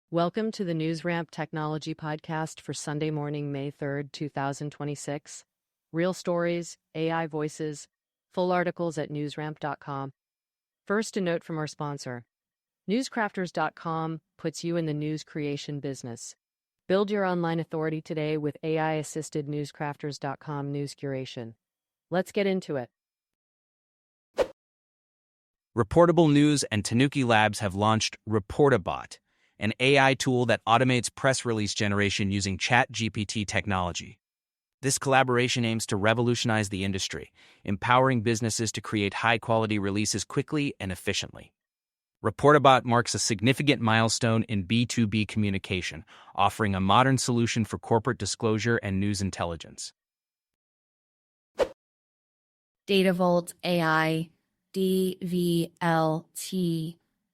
Welcome to the NewsRamp Technology Podcast for Sunday morning, May 3rd, 2026. Real stories, AI voices, full articles at newsramp.com. First, a note from our sponsor. Newscrafters.com puts you in the news creation business. Build your online authority today with AI-assisted newscrafters.com news curation. Let's get into it. Reportable News and Tanuki Labs have launched Reportabot, an AI tool that automates press release generation using ChatGPT technology. This collaboration aims to revolutionize the industry, empowering businesses to create high-quality releases quickly and efficiently. Reportabot marks a significant milestone in B2B communication, offering a modern solution for corporate disclosure and news intelligence. DataVolt AI DVLT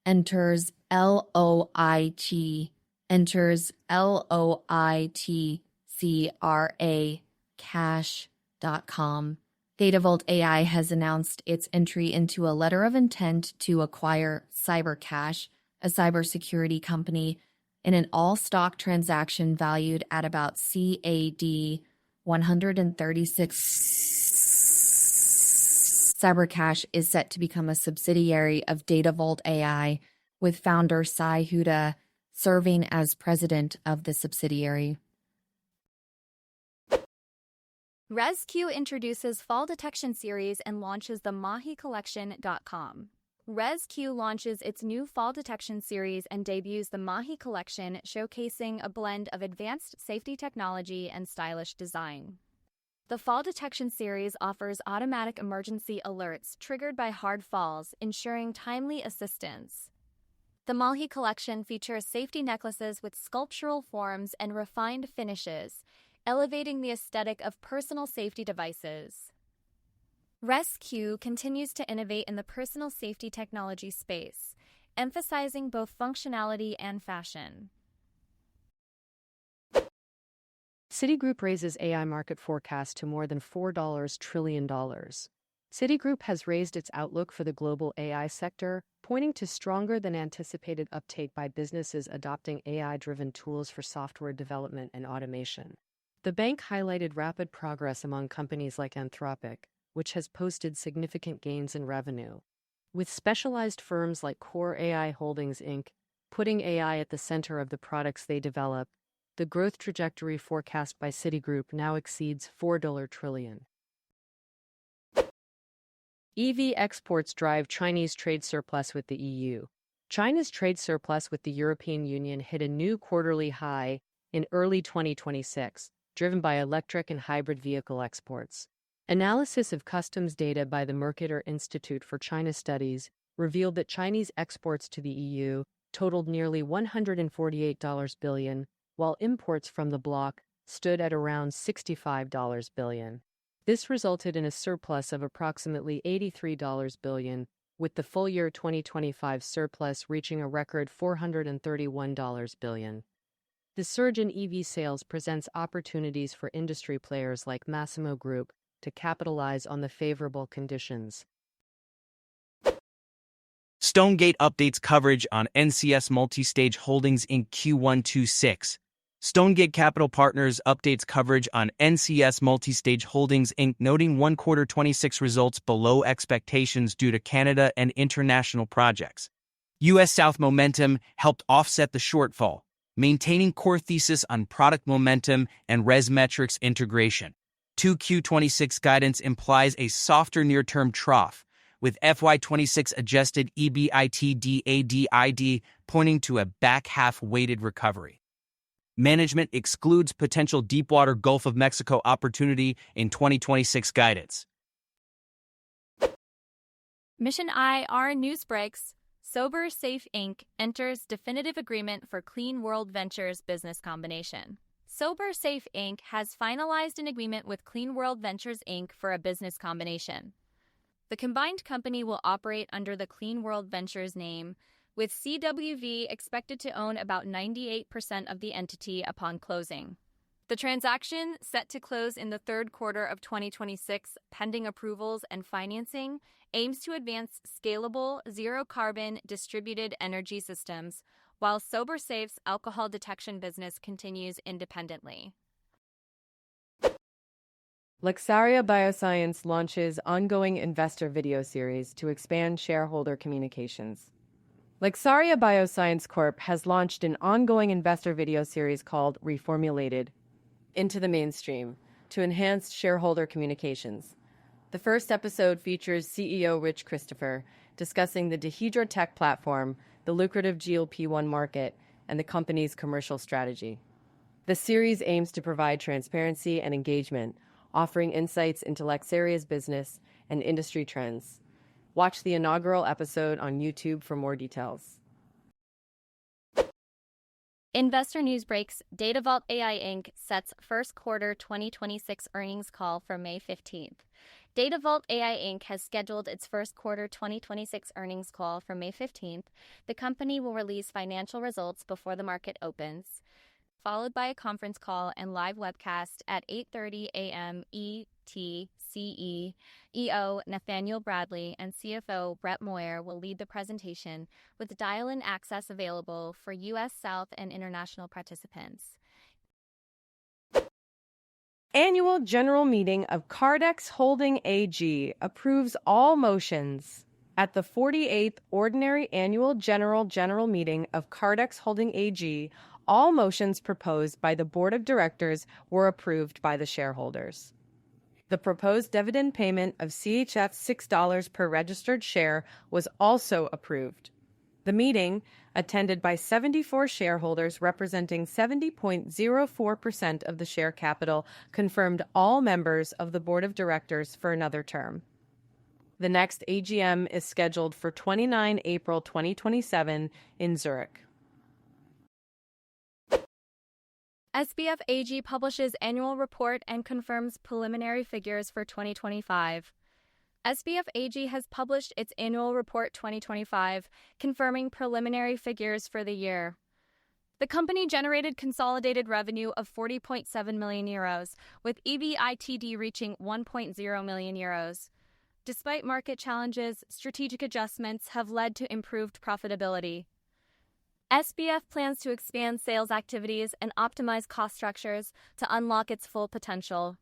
enters LOIT CRA cash.com. DataVolt AI has announced its entry into a letter of intent to acquire CyberCash, a cybersecurity company, in an all-stock transaction valued at about CAD 136. CyberCash is set to become a subsidiary of DataVolt AI, with founder Sai Huda serving as president of the subsidiary. ResQ introduces Fall Detection Series and launches the MahiCollection.com. ResQ launches its new Fall Detection Series and debuts the Mahi Collection, showcasing a blend of advanced safety technology and stylish design. The Fall Detection Series offers automatic emergency alerts triggered by hard falls, ensuring timely assistance. The Mahi Collection features safety necklaces with sculptural forms and refined finishes, elevating the aesthetic of personal safety devices. ResQ continues to innovate in the personal safety technology space, emphasizing both functionality and fashion. Citigroup raises AI market forecast to more than $4 trillion. Citigroup has raised its outlook for the global AI sector, pointing to stronger than anticipated uptake by businesses adopting AI-driven tools for software development and automation. The bank highlighted rapid progress among companies like Anthropic, which has posted significant gains in revenue. With specialized firms like Core AI Holdings, Inc., putting AI at the center of the products they develop, the growth trajectory forecast by Citigroup now exceeds $4 trillion. EV exports drive Chinese trade surplus with the EU. China's trade surplus with the European Union hit a new quarterly high in early 2026, driven by electric and hybrid vehicle exports. Analysis of customs data by the Mercator Institute for China Studies revealed that Chinese exports to the EU totaled nearly $148 billion, while imports from the bloc stood at around $65 billion. This resulted in a surplus of approximately $83 billion, with the full year 2025 surplus reaching a record $431 billion. The surge in EV sales presents opportunities for industry players like Massimo Group to capitalize on the favorable conditions. Stonegate updates coverage on NCS Multistage Holdings Inc. Q126. Stonegate Capital Partners updates coverage on NCS Multistage Holdings Inc., noting 1Q 26 results below expectations due to Canada and international projects. U.S. South momentum helped offset the shortfall, maintaining core thesis on product momentum and ResMetrics integration. 2Q26 guidance implies a softer near-term trough, with FY26 adjusted EBITDA pointing to a back-half-weighted recovery. Management excludes potential deepwater Gulf of Mexico opportunity in 2026 guidance. Mission IR News Breaks. Sober Safe Inc. enters definitive agreement for Clean World Ventures business combination. Sober Safe Inc. has finalized an agreement with Clean World Ventures Inc. for a business combination. The combined company will operate under the Clean World Ventures name, with CWV expected to own about 98% of the entity upon closing. The transaction, set to close in the third quarter of 2026, pending approvals and financing, aims to advance scalable, zero-carbon distributed energy systems while SoberSafe's alcohol detection business continues independently. Lexaria Bioscience launches ongoing investor video series to expand shareholder communications. Lexaria Bioscience Corp. has launched an ongoing investor video series called Reformulated into the mainstream to enhance shareholder communications. The first episode features CEO Rich Christopher discussing the Dehydra Tech platform, the lucrative GLP-1 market, and the company's commercial strategy. The series aims to provide transparency and engagement, offering insights into Lexaria's business and industry trends. Watch the inaugural episode on YouTube for more details. Investor news breaks. DataVault AI Inc. sets first quarter 2026 earnings call for May 15th. DataVault AI Inc. has scheduled its first quarter 2026 earnings call for May 15th. The company will release financial results before the market opens, followed by a conference call and live webcast at 8:30 a.m. ET. CEO Nathaniel Bradley and CFO Brett Moyer will lead the presentation, with dial-in access available for U.S. South and international participants. Annual General Meeting of Cardex Holding AG approves all motions. At the 48th Ordinary Annual General Meeting of Cardex Holding AG, all motions proposed by the Board of Directors were approved by the shareholders. The proposed dividend payment of CHF $6 per registered share was also approved. The meeting, attended by 74 shareholders representing 70.04% of the share capital, confirmed all members of the Board of Directors for another term. The next AGM is scheduled for 29 April 2027 in Zurich. SBF AG publishes annual report and confirms preliminary figures for 2025. SBF AG has published its annual report 2025, confirming preliminary figures for the year. The company generated consolidated revenue of 40.7 million euros, with EBITDA reaching 1.0 million euros. Despite market challenges, strategic adjustments have led to improved profitability. SBF plans to expand sales activities and optimize cost structures to unlock its full potential.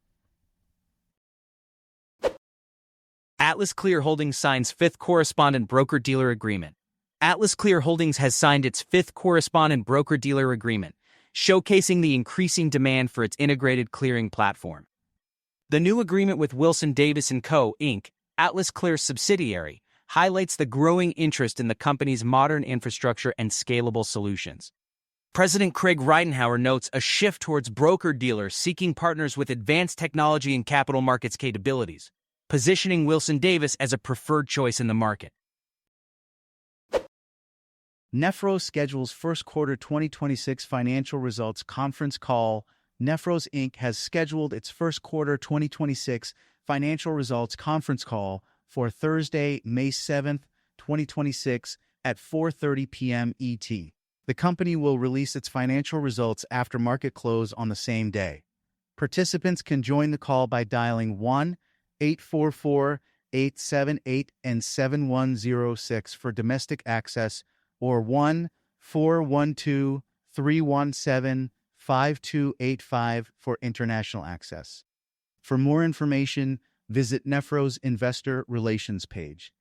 Atlas Clear Holdings signs fifth correspondent broker-dealer agreement. Atlas Clear Holdings has signed its fifth correspondent broker-dealer agreement, showcasing the increasing demand for its integrated clearing platform. The new agreement with Wilson Davis & Co., Inc., Atlas Clear's subsidiary, highlights the growing interest in the company's modern infrastructure and scalable solutions. President Craig Ridenhour notes a shift towards broker-dealers seeking partners with advanced technology and capital markets capabilities, positioning Wilson Davis as a preferred choice in the market. Nephros schedules first quarter 2026 financial results conference call. Nephros Inc. has scheduled its first quarter 2026 financial results conference call for Thursday, May 7th, 2026 at 4:30 p.m. ET. The company will release its financial results after market close on the same day. Participants can join the call by dialing 1-844-878-7106 for domestic access or 1-412-317-5285 for international access. For more information, visit Nephros Investor Relations page.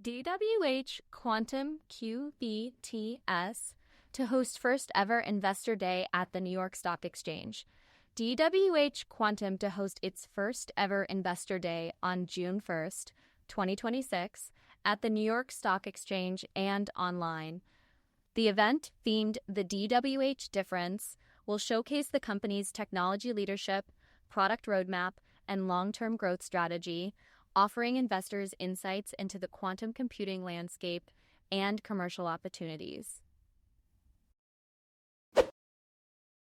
DWH Quantum QBTS to host first ever Investor Day at the New York Stock Exchange. DWH Quantum to host its first ever Investor Day on June 1st, 2026 at the New York Stock Exchange and online. The event, themed The DWH Difference, will showcase the company's technology leadership, product roadmap, and long-term growth strategy, offering investors insights into the quantum computing landscape and commercial opportunities.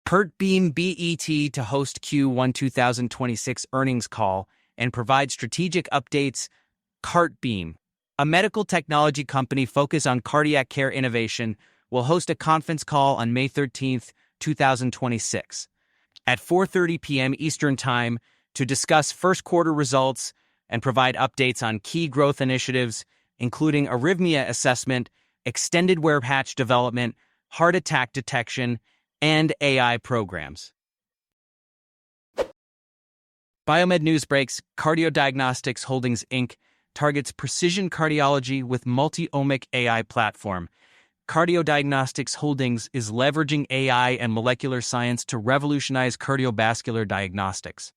PertBeam BET to host Q1 2026 earnings call and provide strategic updates. CartBeam, a medical technology company focused on cardiac care innovation, will host a conference call on May 13th, 2026, at 4:30 p.m. Eastern Time to discuss first quarter results and provide updates on key growth initiatives, including arrhythmia assessment, extended wear patch development, heart attack detection, and AI programs. Biomed News breaks, Cardiodiagnostics Holdings Inc. targets precision cardiology with multi-omic AI platform. Cardiodiagnostics Holdings is leveraging AI and molecular science to revolutionize cardiovascular diagnostics.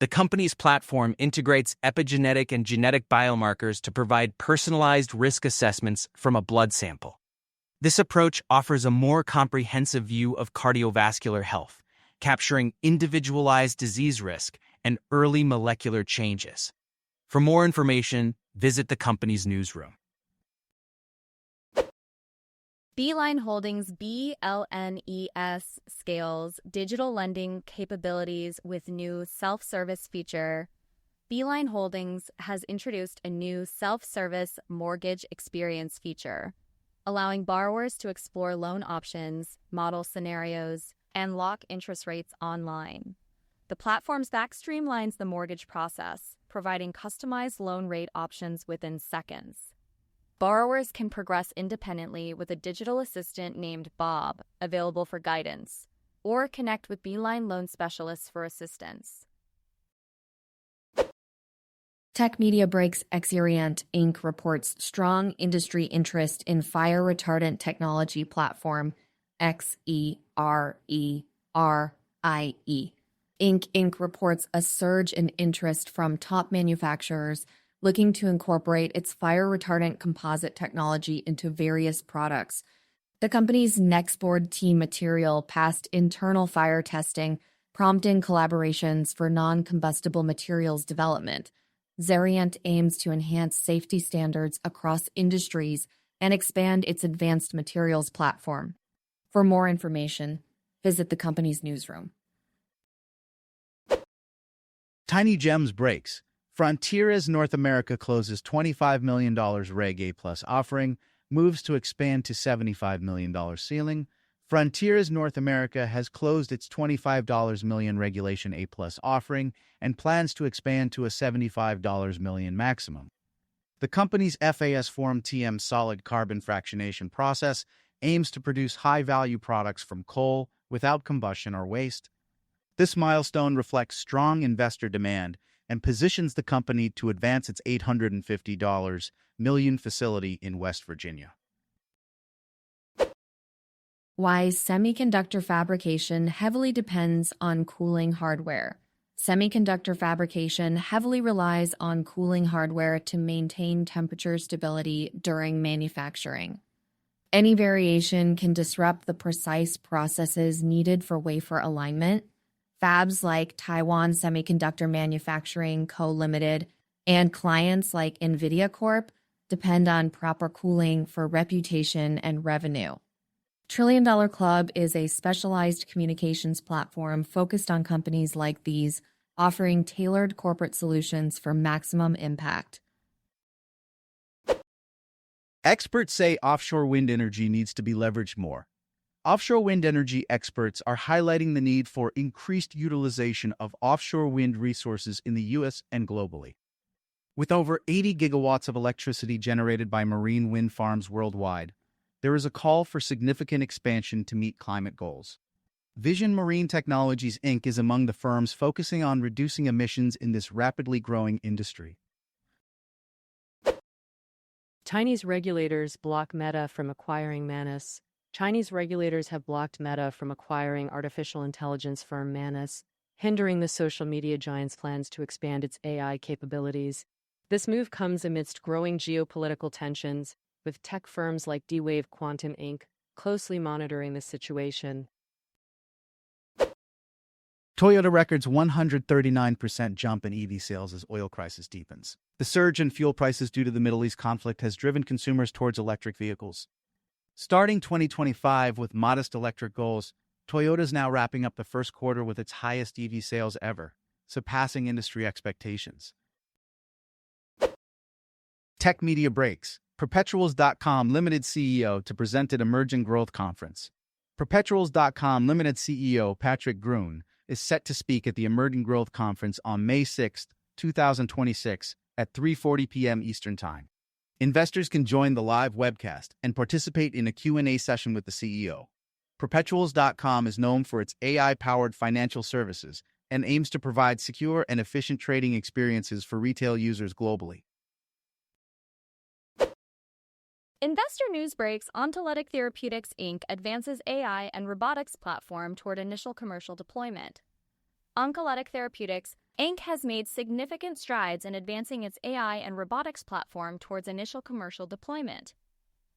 The company's platform integrates epigenetic and genetic biomarkers to provide personalized risk assessments from a blood sample. This approach offers a more comprehensive view of cardiovascular health, capturing individualized disease risk and early molecular changes. For more information, visit the company's newsroom. Beeline Holdings BLNES scales digital lending capabilities with new self-service feature. Beeline Holdings has introduced a new self-service mortgage experience feature, allowing borrowers to explore loan options, model scenarios, and lock interest rates online. The platform's back streamlines the mortgage process, providing customized loan rate options within seconds. Borrowers can progress independently with a digital assistant named Bob, available for guidance, or connect with Beeline loan specialists for assistance. Tech Media Breaks Xerient Inc. reports strong industry interest in fire retardant technology platform XERERIE. Inc. reports a surge in interest from top manufacturers looking to incorporate its fire-retardant composite technology into various products. The company's NextBoard team material passed internal fire testing, prompting collaborations for non-combustible materials development. Xerient aims to enhance safety standards across industries and expand its advanced materials platform. For more information, visit the company's newsroom. Tiny Gems breaks. Frontiers North America closes $25 million Reg A+ offering, moves to expand to $75 million ceiling. Frontiers North America has closed its $25 million Regulation A+ offering and plans to expand to a $75 million maximum. The company's FAS Form TM solid carbon fractionation process aims to produce high-value products from coal without combustion or waste. This milestone reflects strong investor demand and positions the company to advance its $850 million facility in West Virginia. Why semiconductor fabrication heavily depends on cooling hardware. Semiconductor fabrication heavily relies on cooling hardware to maintain temperature stability during manufacturing. Any variation can disrupt the precise processes needed for wafer alignment. Fabs like Taiwan Semiconductor Manufacturing Co. Limited and clients like NVIDIA Corp. Depend on proper cooling for reputation and revenue. Trillion Dollar Club is a specialized communications platform focused on companies like these, offering tailored corporate solutions for maximum impact. Experts say offshore wind energy needs to be leveraged more. Offshore wind energy experts are highlighting the need for increased utilization of offshore wind resources in the U.S. and globally. With over 80 gigawatts of electricity generated by marine wind farms worldwide, there is a call for significant expansion to meet climate goals. Vision Marine Technologies, Inc. is among the firms focusing on reducing emissions in this rapidly growing industry. Chinese regulators block Meta from acquiring Manus. Chinese regulators have blocked Meta from acquiring artificial intelligence firm Manus, hindering the social media giant's plans to expand its AI capabilities. This move comes amidst growing geopolitical tensions, with tech firms like D-Wave Quantum Inc. closely monitoring the situation. Toyota records 139% jump in EV sales as oil crisis deepens. The surge in fuel prices due to the Middle East conflict has driven consumers towards electric vehicles. Starting 2025 with modest electric goals, Toyota is now wrapping up the first quarter with its highest EV sales ever, surpassing industry expectations. Tech Media breaks. Perpetuals.com Limited CEO to present at Emerging Growth Conference. Perpetuals.com Limited CEO Patrick Gruen is set to speak at the Emerging Growth Conference on May 6, 2026 at 3:40 p.m. Eastern Time. Investors can join the live webcast and participate in a Q&A session with the CEO. Perpetuals.com is known for its AI-powered financial services and aims to provide secure and efficient trading experiences for retail users globally. Investor news breaks. Ontolytic Therapeutics, Inc. advances AI and robotics platform toward initial commercial deployment. Oncolytic Therapeutics, Inc. has made significant strides in advancing its AI and robotics platform towards initial commercial deployment.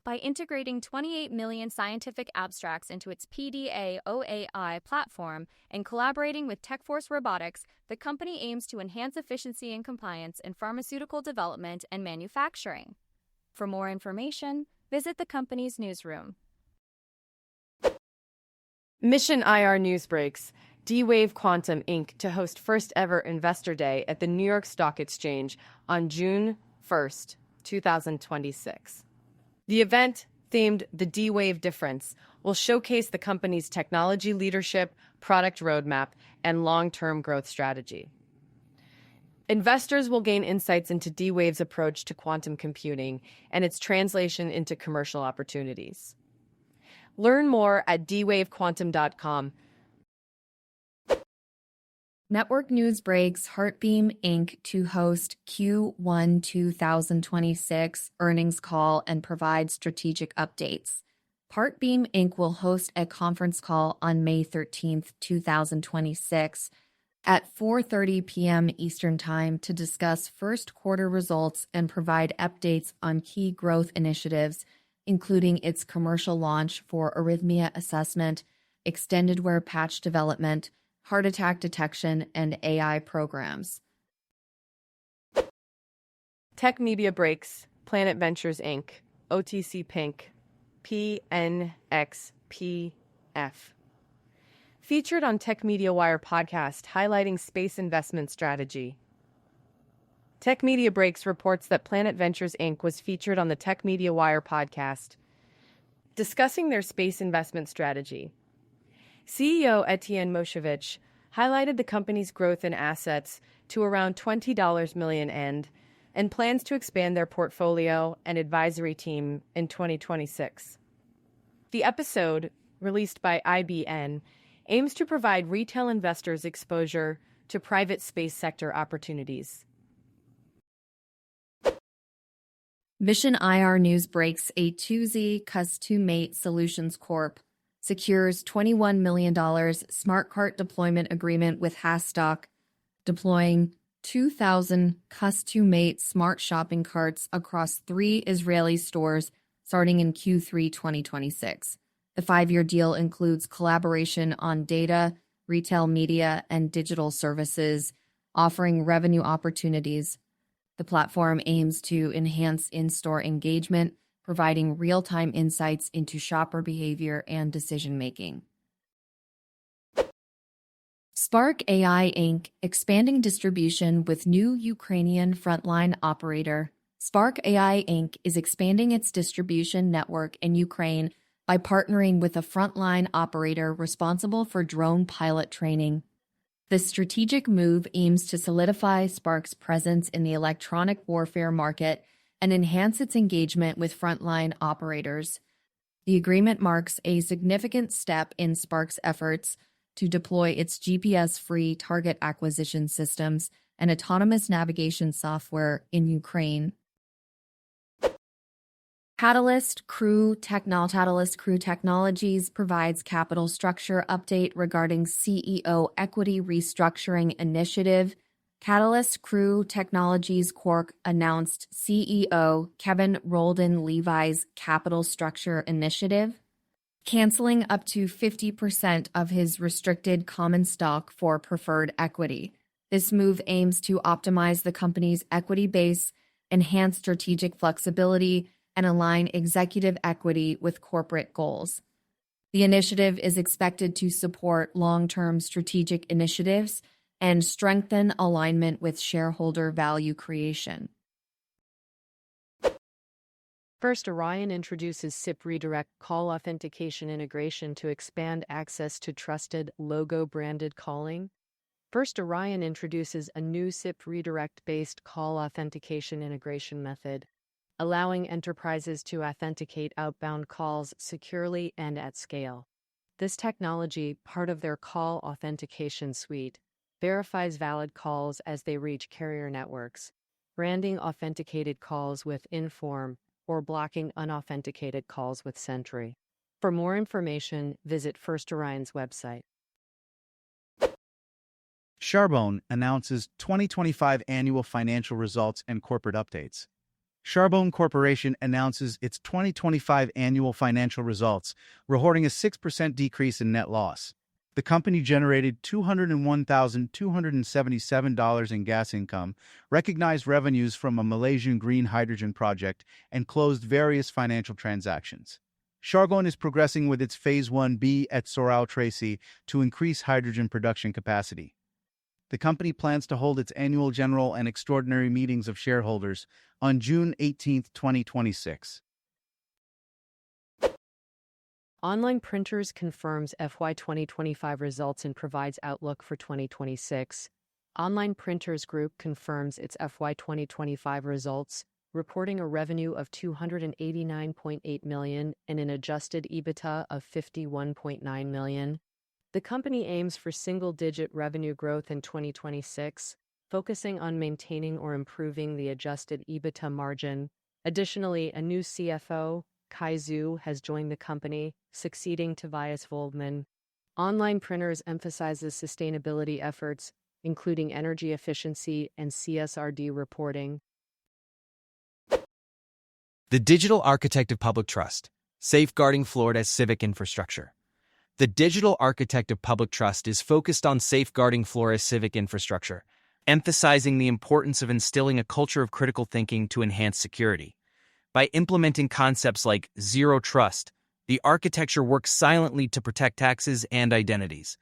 By integrating 28 million scientific abstracts into its PDA-OAI platform and collaborating with TechForce Robotics, the company aims to enhance efficiency and compliance in pharmaceutical development and manufacturing. For more information, visit the company's newsroom. Mission IR News Breaks. D-Wave Quantum Inc. to host first ever Investor Day at the New York Stock Exchange on June 1st, 2026. The event, themed The D-Wave Difference, will showcase the company's technology leadership, product roadmap, and long-term growth strategy. Investors will gain insights into D-Wave's approach to quantum computing and its translation into commercial opportunities. Learn more at dwavequantum.com. Network News breaks Heartbeam Inc. to host Q1 2026 earnings call and provide strategic updates. Heartbeam Inc. will host a conference call on May 13th, 2026 at 4:30 p.m. Eastern Time to discuss first quarter results and provide updates on key growth initiatives, including its commercial launch for arrhythmia assessment, extended wear patch development, heart attack detection, and AI programs. Tech Media Breaks, Planet Ventures Inc., OTC Pink, PNXPF. Featured on Tech Media Wire podcast highlighting space investment strategy. Tech Media Breaks reports that Planet Ventures Inc. was featured on the Tech Media Wire podcast, discussing their space investment strategy. CEO Etienne Moshevich highlighted the company's growth in assets to around $20 million and plans to expand their portfolio and advisory team in 2026. The episode, released by IBN, aims to provide retail investors exposure to private space sector opportunities. Mission IR News breaks a 2Z Customate Solutions Corp. secures $21 million smart cart deployment agreement with Hasstock, deploying 2,000 Customate smart shopping carts across 3 Israeli stores starting in Q3 2026. The 5-year deal includes collaboration on data, retail media, and digital services, offering revenue opportunities. The platform aims to enhance in-store engagement, providing real-time insights into shopper behavior and decision-making. Spark AI Inc. expanding distribution with new Ukrainian frontline operator. Spark AI Inc. is expanding its distribution network in Ukraine by partnering with a frontline operator responsible for drone pilot training. This strategic move aims to solidify Spark's presence in the electronic warfare market and enhance its engagement with frontline operators. The agreement marks a significant step in Spark's efforts to deploy its GPS-free target acquisition systems and autonomous navigation software in Ukraine. Catalyst Crew Technologies provides capital structure update regarding CEO equity restructuring initiative. Catalyst Crew Technologies Corp. announced CEO Kevin Roldan Levi's capital structure initiative, canceling up to 50% of his restricted common stock for preferred equity. This move aims to optimize the company's equity base, enhance strategic flexibility, and align executive equity with corporate goals. The initiative is expected to support long-term strategic initiatives and strengthen alignment with shareholder value creation. First, Orion introduces SIP Redirect call authentication integration to expand access to trusted logo-branded calling. First, Orion introduces a new SIP Redirect-based call authentication integration method, allowing enterprises to authenticate outbound calls securely and at scale. This technology, part of their call authentication suite, verifies valid calls as they reach carrier networks, branding authenticated calls with Inform or blocking unauthenticated calls with Sentry. For more information, visit First Orion's website. Charbonne announces 2025 annual financial results and corporate updates. Charbonne Corporation announces its 2025 annual financial results, reporting a 6% decrease in net loss. The company generated $201,277 in gas income, recognized revenues from a Malaysian green hydrogen project, and closed various financial transactions. Charbonne is progressing with its Phase 1B at Sorau Tracy to increase hydrogen production capacity. The company plans to hold its annual general and extraordinary meetings of shareholders on June 18, 2026. Online Printers confirms FY 2025 results and provides outlook for 2026. Online Printers Group confirms its FY 2025 results, reporting a revenue of $289.8 million and an adjusted EBITDA of $51.9 million. The company aims for single-digit revenue growth in 2026, focusing on maintaining or improving the adjusted EBITDA margin. Additionally, a new CFO, Kai Zhu, has joined the company, succeeding Tobias Voldman. Online Printers emphasizes sustainability efforts, including energy efficiency and CSRD reporting. The Digital Architect of Public Trust, safeguarding Florida's civic infrastructure. The Digital Architect of Public Trust is focused on safeguarding Florida's civic infrastructure, emphasizing the importance of instilling a culture of critical thinking to enhance security. By implementing concepts like zero trust, the architecture works silently to protect taxes and identities.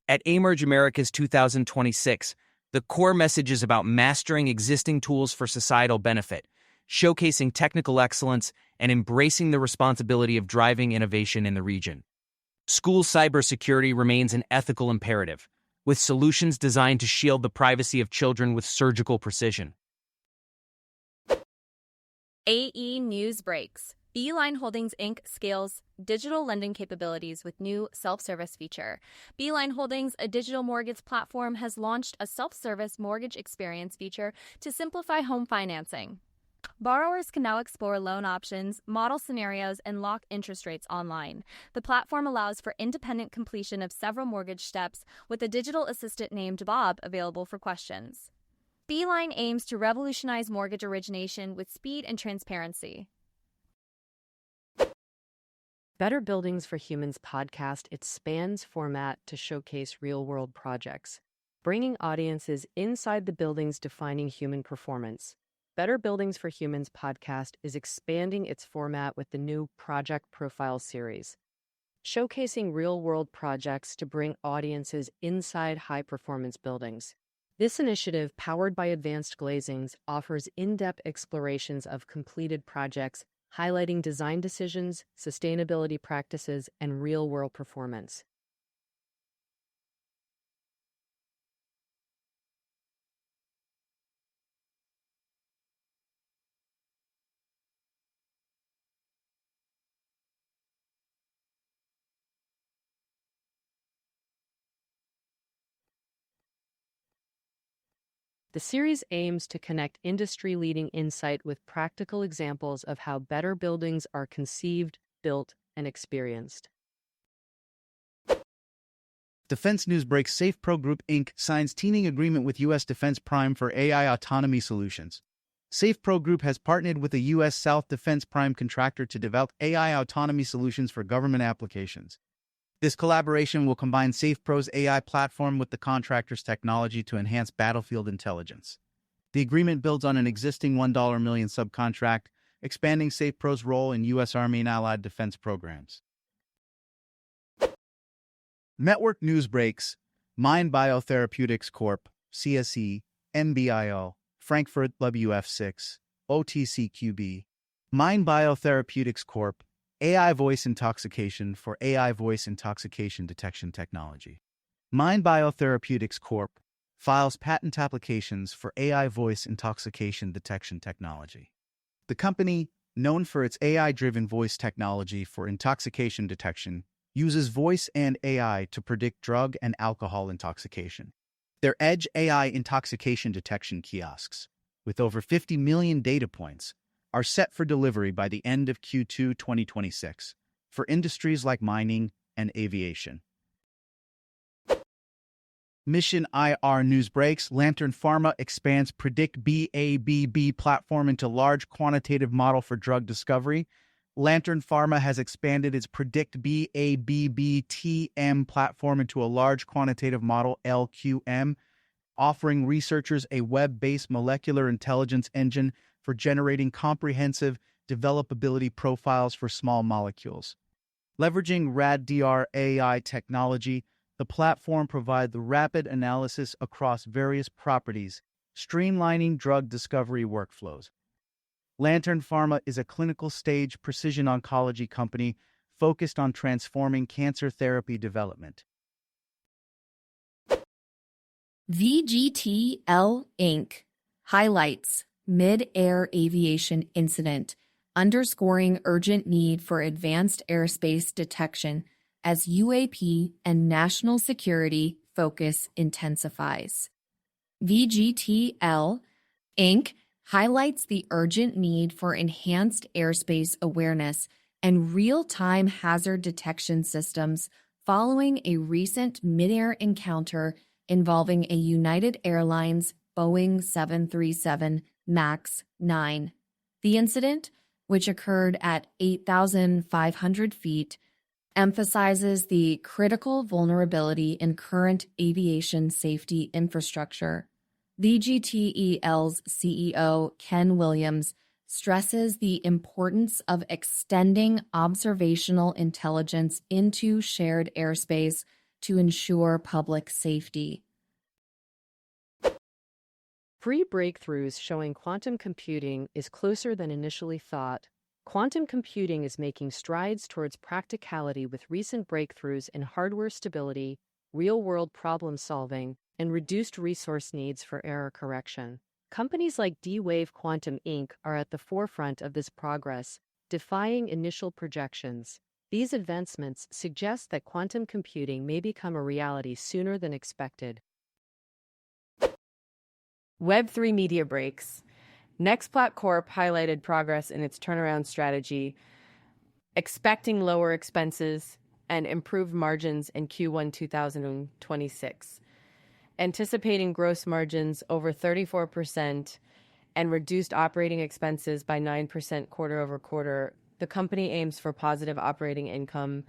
At Emerge Americas 2026, the core message is about mastering existing tools for societal benefit, showcasing technical excellence, and embracing the responsibility of driving innovation in the region. School cybersecurity remains an ethical imperative, with solutions designed to shield the privacy of children with surgical precision. AE News Breaks. Beeline Holdings Inc. scales digital lending capabilities with new self-service feature. Beeline Holdings, a digital mortgage platform, has launched a self-service mortgage experience feature to simplify home financing. Borrowers can now explore loan options, model scenarios, and lock interest rates online. The platform allows for independent completion of several mortgage steps, with a digital assistant named Bob available for questions. Beeline aims to revolutionize mortgage origination with speed and transparency. Better Buildings for Humans podcast expands format to showcase real-world projects, bringing audiences inside the buildings defining human performance. Better Buildings for Humans podcast is expanding its format with the new Project Profile series, showcasing real-world projects to bring audiences inside high-performance buildings. This initiative, powered by advanced glazings, offers in-depth explorations of completed projects, highlighting design decisions, sustainability practices, and real-world performance. The series aims to connect industry-leading insight with practical examples of how better buildings are conceived, built, and experienced. Defense News Breaks. SafePro Group Inc. signs teaming agreement with U.S. Defense Prime for AI autonomy solutions. SafePro Group has partnered with a U.S. South Defense Prime contractor to develop AI autonomy solutions for government applications. This collaboration will combine SafePro's AI platform with the contractor's technology to enhance battlefield intelligence. The agreement builds on an existing $1 million subcontract, expanding SafePro's role in U.S. Army and allied defense programs. Network News Breaks. Mind Biotherapeutics Corp., CSE, MBIO, Frankfurt WF6, OTCQB. Mind Biotherapeutics Corp., AI voice intoxication for AI voice intoxication detection technology. Mind Biotherapeutics Corp. files patent applications for AI voice intoxication detection technology. The company, known for its AI-driven voice technology for intoxication detection, uses voice and AI to predict drug and alcohol intoxication. Their Edge AI intoxication detection kiosks, with over 50 million data points, are set for delivery by the end of Q2 2026 for industries like mining and aviation. Mission IR news breaks. Lantern Pharma expands Predict BABB platform into large quantitative model for drug discovery. Lantern Pharma has expanded its Predict BABB-TM platform into a large quantitative model LQM, offering researchers a web-based molecular intelligence engine for generating comprehensive developability profiles for small molecules. Leveraging RAD-DR AI technology, the platform provides the rapid analysis across various properties, streamlining drug discovery workflows. Lantern Pharma is a clinical-stage precision oncology company focused on transforming cancer therapy development. VGTL Inc. highlights mid-air aviation incident, underscoring urgent need for advanced airspace detection as UAP and national security focus intensifies. VGTL Inc. highlights the urgent need for enhanced airspace awareness and real-time hazard detection systems following a recent mid-air encounter involving a United Airlines Boeing 737 MAX 9. The incident, which occurred at 8,500 feet, emphasizes the critical vulnerability in current aviation safety infrastructure. VGTEL's CEO, Ken Williams, stresses the importance of extending observational intelligence into shared airspace to ensure public safety. Free breakthroughs showing quantum computing is closer than initially thought. Quantum computing is making strides towards practicality with recent breakthroughs in hardware stability, real-world problem-solving, and reduced resource needs for error correction. Companies like D-Wave Quantum Inc. are at the forefront of this progress, defying initial projections. These advancements suggest that quantum computing may become a reality sooner than expected. Web3 media breaks. Nextplat Corp highlighted progress in its turnaround strategy, expecting lower expenses and improved margins in Q1 2026, anticipating gross margins over 34% and reduced operating expenses by 9% quarter-over-quarter. The company aims for positive operating income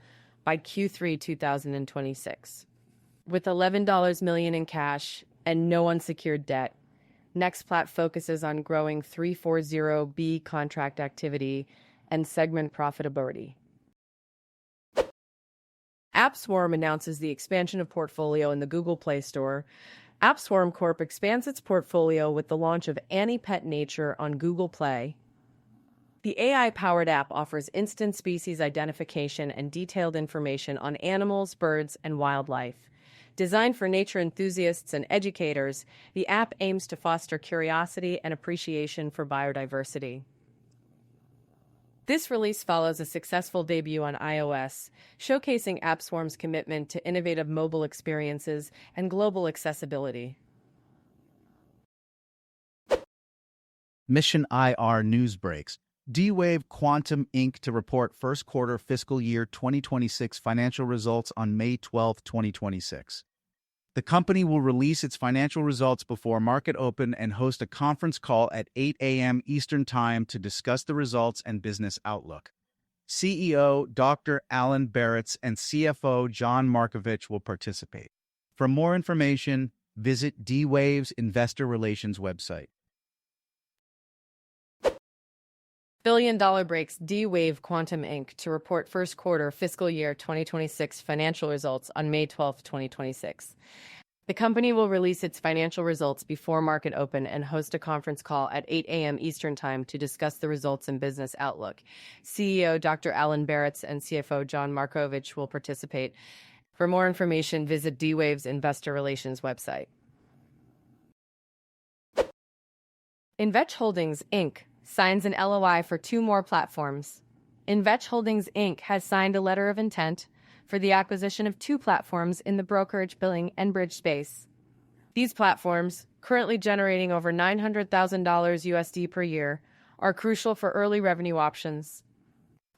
by Q3 2026. With $11 million in cash and no unsecured debt, Nextplat focuses on growing 340B contract activity and segment profitability. AppSwarm announces the expansion of portfolio in the Google Play Store. AppSwarm Corp expands its portfolio with the launch of Annie Pet Nature on Google Play. The AI-powered app offers instant species identification and detailed information on animals, birds, and wildlife. Designed for nature enthusiasts and educators, the app aims to foster curiosity and appreciation for biodiversity. This release follows a successful debut on iOS, showcasing AppSwarm's commitment to innovative mobile experiences and global accessibility. Mission IR news breaks. D-Wave Quantum Inc. to report first quarter fiscal year 2026 financial results on May 12, 2026. The company will release its financial results before market open and host a conference call at 8 a.m. Eastern Time to discuss the results and business outlook. CEO Dr. Alan Baratz and CFO John Markovich will participate. For more information, visit D-Wave's investor relations website. Billion-dollar breaks D-Wave Quantum Inc. to report first quarter fiscal year 2026 financial results on May 12, 2026. The company will release its financial results before market open and host a conference call at 8 a.m. Eastern Time to discuss the results and business outlook. CEO Dr. Alan Baratz and CFO John Markovich will participate. For more information, visit D-Wave's investor relations website. Invech Holdings, Inc. signs an LOI for 2 more platforms. Invech Holdings, Inc. has signed a letter of intent for the acquisition of 2 platforms in the brokerage, billing, and bridge space. These platforms, currently generating over $900,000 USD per year, are crucial for early revenue options.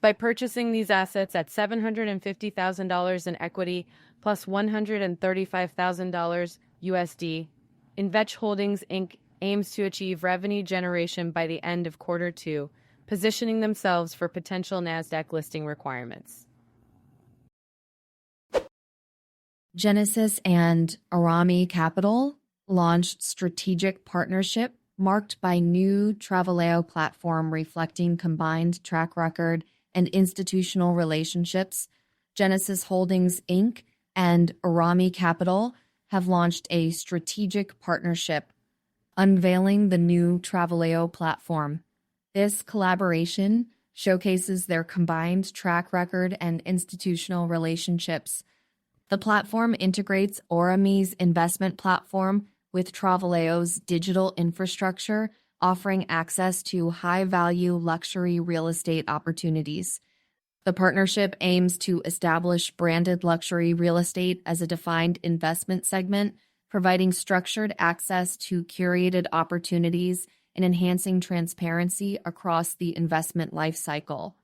By purchasing these assets at $750,000 in equity plus $135,000 USD, Invech Holdings, Inc. aims to achieve revenue generation by the end of quarter 2, positioning themselves for potential NASDAQ listing requirements. Genesis and Arami Capital launched strategic partnership marked by new Traveleo platform reflecting combined track record and institutional relationships. Genesis Holdings, Inc. and Arami Capital have launched a strategic partnership unveiling the new Traveleo platform. This collaboration showcases their combined track record and institutional relationships. The platform integrates Arami's investment platform with Traveleo's digital infrastructure, offering access to high-value luxury real estate opportunities. The partnership aims to establish branded luxury real estate as a defined investment segment, providing structured access to curated opportunities and enhancing transparency across the investment lifecycle.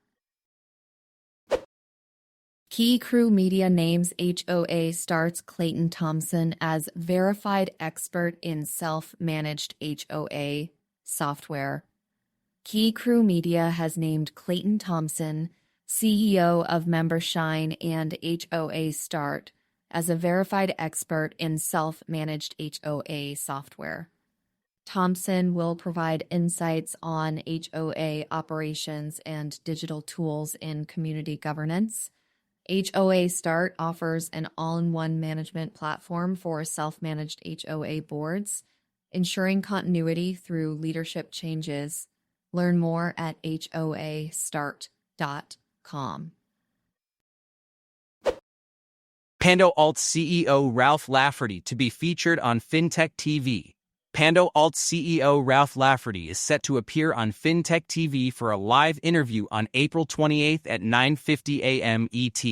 Key Crew Media names HOA starts Clayton Thompson as verified expert in self-managed HOA software. Key Crew Media has named Clayton Thompson, CEO of Membershine and HOA Start, as a verified expert in self-managed HOA software. Thompson will provide insights on HOA operations and digital tools in community governance. HOA Start offers an all-in-one management platform for self-managed HOA boards, ensuring continuity through leadership changes. Learn more at hoastart.com. Pando Alt CEO Ralph Lafferty to be featured on FinTech TV. Pando Alt CEO Ralph Lafferty is set to appear on FinTech TV for a live interview on April 28 at 9:50 a.m. ET.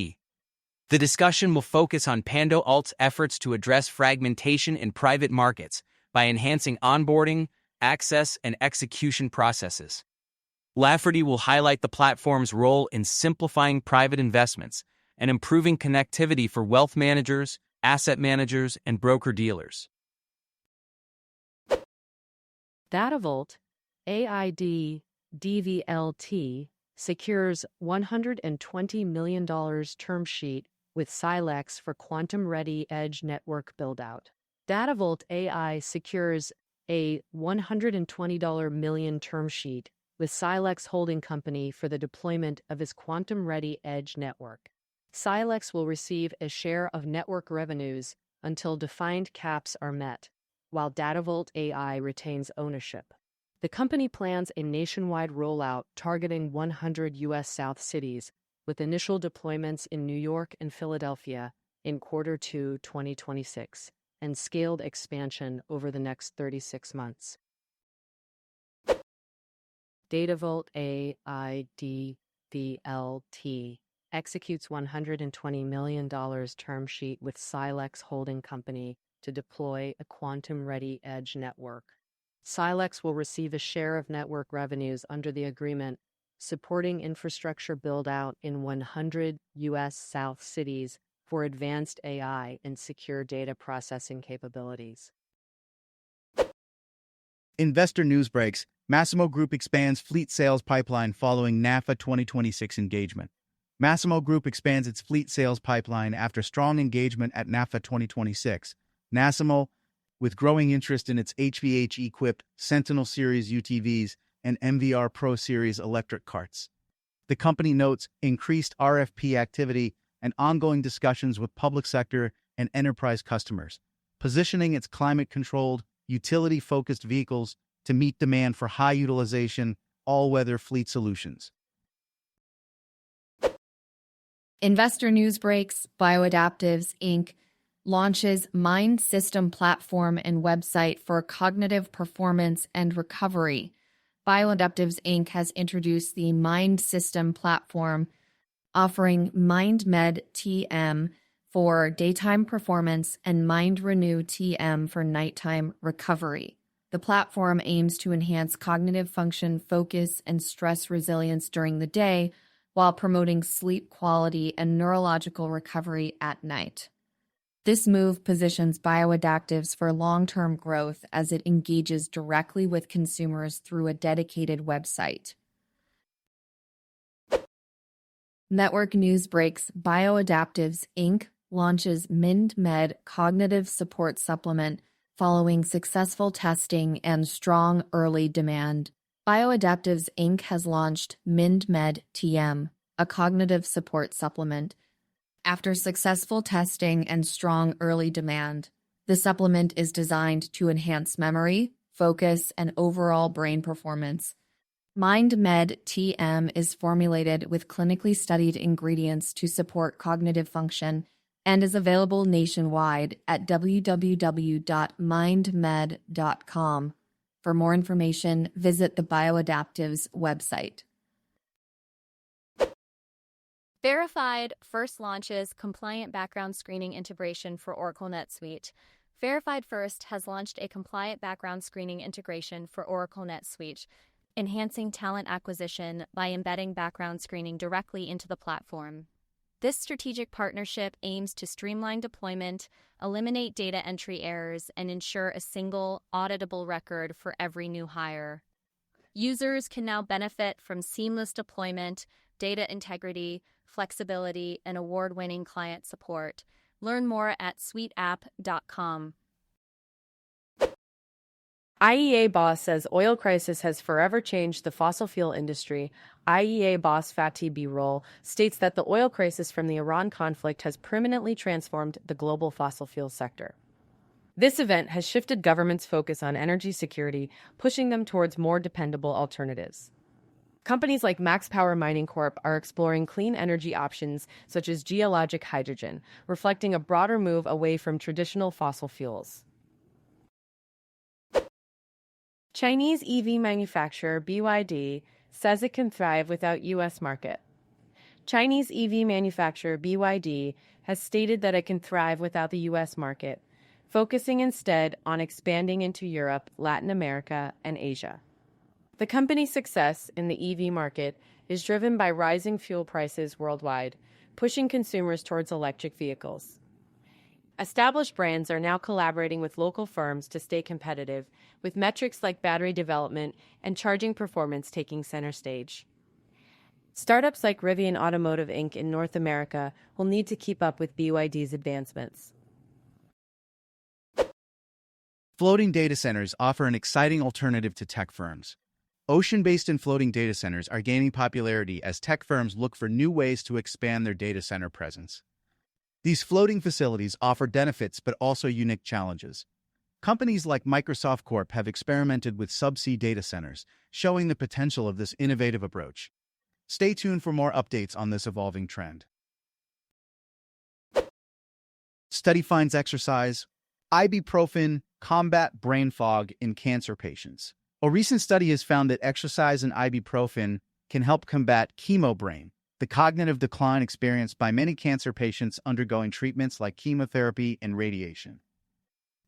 The discussion will focus on Pando Alt's efforts to address fragmentation in private markets by enhancing onboarding, access, and execution processes. Lafferty will highlight the platform's role in simplifying private investments and improving connectivity for wealth managers, asset managers, and broker-dealers. Datavolt, AID DVLT, secures $120 million term sheet with Silex for quantum-ready edge network buildout. Datavolt AI secures a $120 million term sheet with Silex Holding Company for the deployment of its quantum-ready edge network. Silex will receive a share of network revenues until defined caps are met, while Datavolt AI retains ownership. The company plans a nationwide rollout targeting 100 U.S. South cities, with initial deployments in New York and Philadelphia in Q2 2026, and scaled expansion over the next 36 months. Datavolt AID DVLT executes $120 million term sheet with Silex Holding Company to deploy a quantum-ready edge network. Silex will receive a share of network revenues under the agreement, supporting infrastructure build-out in 100 U.S. South cities for advanced AI and secure data processing capabilities. Investor news breaks. Massimo Group expands fleet sales pipeline following NAFA 2026 engagement. Massimo Group expands its fleet sales pipeline after strong engagement at NAFA 2026. Massimo, with growing interest in its HVH-equipped Sentinel Series UTVs and MVR Pro Series electric carts. The company notes increased RFP activity and ongoing discussions with public sector and enterprise customers, positioning its climate-controlled, utility-focused vehicles to meet demand for high-utilization, all-weather fleet solutions. Investor news breaks. Bioadaptives, Inc. launches Mind System platform and website for cognitive performance and recovery. Bioadaptives Inc. has introduced the Mind System platform, offering MindMed TM for daytime performance and Mind Renew TM for nighttime recovery. The platform aims to enhance cognitive function, focus, and stress resilience during the day while promoting sleep quality and neurological recovery at night. This move positions Bioadaptives for long-term growth as it engages directly with consumers through a dedicated website. Network news breaks. Bioadaptives Inc. launches MindMed Cognitive Support Supplement following successful testing and strong early demand. Bioadaptives Inc. has launched MindMed TM, a cognitive support supplement. After successful testing and strong early demand, the supplement is designed to enhance memory, focus, and overall brain performance. MindMed TM is formulated with clinically studied ingredients to support cognitive function and is available nationwide at www.mindmed.com. For more information, visit the Bioadaptives website. Verified first launches compliant background screening integration for Oracle NetSuite. Verified First has launched a compliant background screening integration for Oracle NetSuite, enhancing talent acquisition by embedding background screening directly into the platform. This strategic partnership aims to streamline deployment, eliminate data entry errors, and ensure a single, auditable record for every new hire. Users can now benefit from seamless deployment, data integrity, flexibility, and award-winning client support. Learn more at suiteapp.com. IEA boss says oil crisis has forever changed the fossil fuel industry. IEA boss Fatih Birol states that the oil crisis from the Iran conflict has permanently transformed the global fossil fuel sector. This event has shifted governments' focus on energy security, pushing them towards more dependable alternatives. Companies like Max Power Mining Corp are exploring clean energy options such as geologic hydrogen, reflecting a broader move away from traditional fossil fuels. Chinese EV manufacturer BYD says it can thrive without U.S. market. Chinese EV manufacturer BYD has stated that it can thrive without the U.S. market, focusing instead on expanding into Europe, Latin America, and Asia. The company's success in the EV market is driven by rising fuel prices worldwide, pushing consumers towards electric vehicles. Established brands are now collaborating with local firms to stay competitive, with metrics like battery development and charging performance taking center stage. Startups like Rivian Automotive Inc. in North America will need to keep up with BYD's advancements. Floating data centers offer an exciting alternative to tech firms. Ocean-based and floating data centers are gaining popularity as tech firms look for new ways to expand their data center presence. These floating facilities offer benefits but also unique challenges. Companies like Microsoft Corp have experimented with subsea data centers, showing the potential of this innovative approach. Stay tuned for more updates on this evolving trend. Study finds exercise, ibuprofen combat brain fog in cancer patients. A recent study has found that exercise and ibuprofen can help combat chemobrain, the cognitive decline experienced by many cancer patients undergoing treatments like chemotherapy and radiation.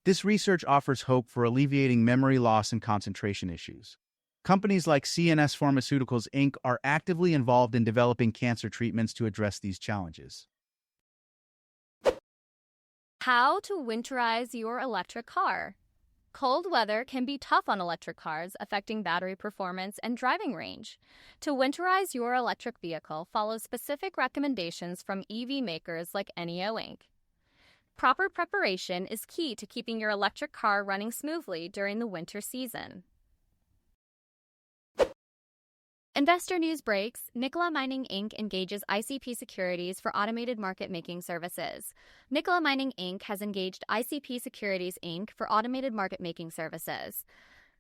This research offers hope for alleviating memory loss and concentration issues. Companies like CNS Pharmaceuticals Inc. are actively involved in developing cancer treatments to address these challenges. How to winterize your electric car. Cold weather can be tough on electric cars, affecting battery performance and driving range. To winterize your electric vehicle, follow specific recommendations from EV makers like NEO Inc. Proper preparation is key to keeping your electric car running smoothly during the winter season. Investor news breaks. Nikola Mining Inc. engages ICP Securities for automated market-making services. Nikola Mining Inc. has engaged ICP Securities Inc. for automated market-making services.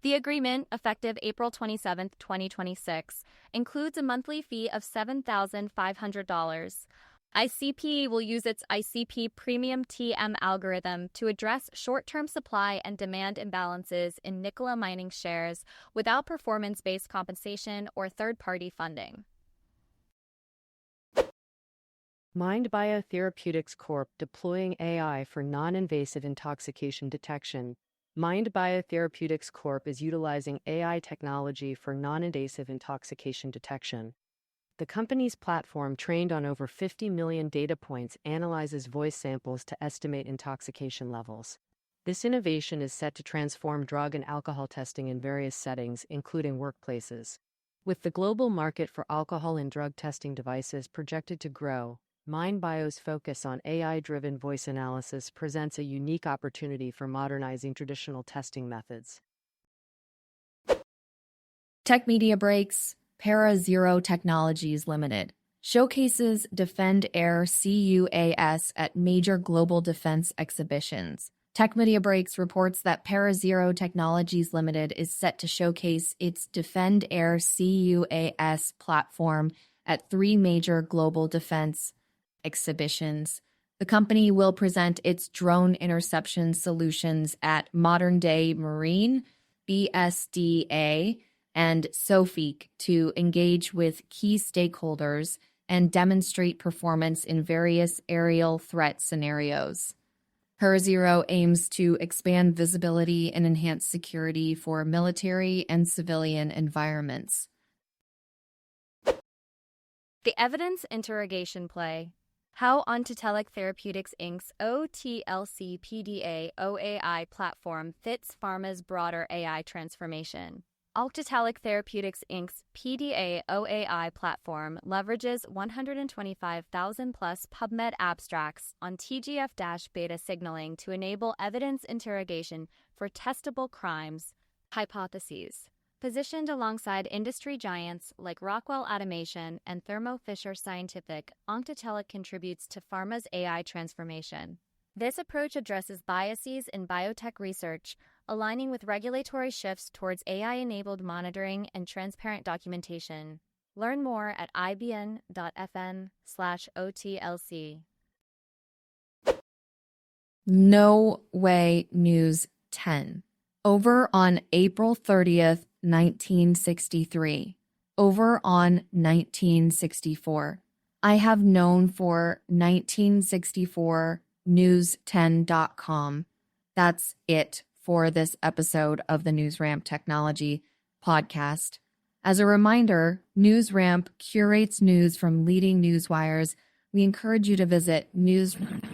The agreement, effective April 27, 2026, includes a monthly fee of $7,500. ICP will use its ICP Premium TM algorithm to address short-term supply and demand imbalances in Nikola Mining shares without performance-based compensation or third-party funding. Mind Biotherapeutics Corp. deploying AI for non-invasive intoxication detection. Mind Biotherapeutics Corp. is utilizing AI technology for non-invasive intoxication detection. The company's platform, trained on over 50 million data points, analyzes voice samples to estimate intoxication levels. This innovation is set to transform drug and alcohol testing in various settings, including workplaces. With the global market for alcohol and drug testing devices projected to grow, MindBio's focus on AI-driven voice analysis presents a unique opportunity for modernizing traditional testing methods. Tech Media Breaks. Para Zero Technologies Limited showcases Defend Air CUAS at major global defense exhibitions. Tech Media Breaks reports that Para Zero Technologies Limited is set to showcase its Defend Air CUAS platform at 3 major global defense exhibitions. The company will present its drone interception solutions at Modern Day Marine, BSDA, and SOFIC to engage with key stakeholders and demonstrate performance in various aerial threat scenarios. ParaZero aims to expand visibility and enhance security for military and civilian environments. The Evidence Interrogation Play. How Ontotelic Therapeutics Inc.'s OTLC PDA OAI platform fits pharma's broader AI transformation. Ontotelic Therapeutics Inc.'s PDA OAI platform leverages 125,000 plus PubMed abstracts on TGF-beta signaling to enable evidence interrogation for testable crimes hypotheses. Positioned alongside industry giants like Rockwell Automation and Thermo Fisher Scientific, Ontotelic contributes to pharma's AI transformation. This approach addresses biases in biotech research, aligning with regulatory shifts towards AI-enabled monitoring and transparent documentation. Learn more at ibn.fm/OTLC. No Way News 10. Over on April 30th, 1963. Over on 1964. I have known for 1964 news10.com. That's it for this episode of the NewsRamp Technology podcast. As a reminder, NewsRamp curates news from leading news wires. We encourage you to visit NewsRamp.